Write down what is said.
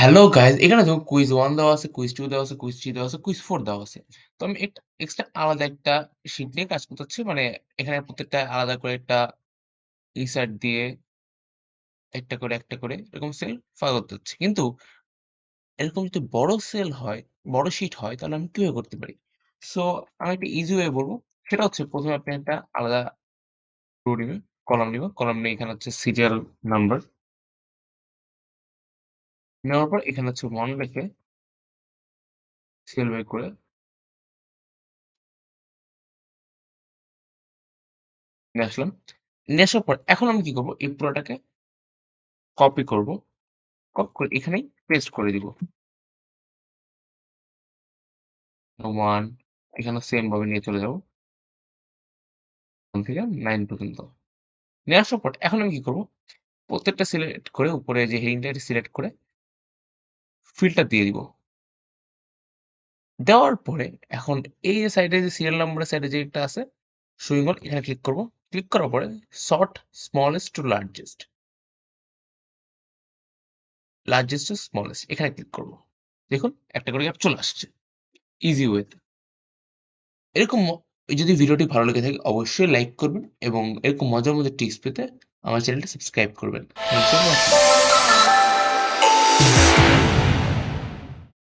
Hello guys এখানে দেখুন quiz 1 দেওয়া আছে, কুইজ 2 দেওয়া আছে, কুইজ 3 দেওয়া আছে, কুইজ 4 দেওয়া আছে। তো আমি একটা এক্সট্রা আলাদা একটা শিট নিয়ে কাজ করতে হচ্ছে। মানে এখানে প্রত্যেকটা আলাদা করে একটা ইনসার্ট দিয়ে একটা করে এরকম সেল ফাঁকা করতে হচ্ছে। কিন্তু এরকম যদি বড় সেল হয়, বড় শিট হয় তাহলে আমি কিভাবে করতে পারি? সো আমি একটা ইজি ওয়ে বলব। সেটা হচ্ছে ১ম এ আপনি একটা আলাদা রো নিবেন, কলাম নিবেন। কলাম নিয়ে এখানে হচ্ছে সিরিয়াল নাম্বার নেওয়ার পর এখানে হচ্ছে 1 লিখে সিরিয়াল বাই করে নিয়ে আসলাম। নিয়ে আসার পর এখন আমি কি করব? এই পুরাটাকে কপি করব। কপি করে এখানেই পেস্ট করে দিব। 1 এখানেও সেম ভাবে নিয়ে চলে যাব। 1 থেকে 9 পর্যন্ত। নিয়ে আসার পর এখন আমি কি করব? প্রত্যেকটা সিলেক্ট করে উপরে যে হেডিংটা এটা সিলেক্ট করে ফিল্টার দিয়ে দিব। দেওয়ার পরে এখন এই যে সাইডে যে সিরিয়াল নাম্বারের সাইডে যে একটা আছে শোয়িং অল এখানে ক্লিক করব। ক্লিক করার পরে sort smallest to largest, largest to smallest এখানে ক্লিক করব। দেখুন একটা করে গ্যাপ চলে আসছে। ইজি ওয়েতে। এরকম যদি ভিডিওটি ভালো লেগে থাকে অবশ্যই লাইক করবেন এবং এরকম মজার মজার টিপস পেতে আমার চ্যানেলটি সাবস্ক্রাইব করবেন। Thanks for watching.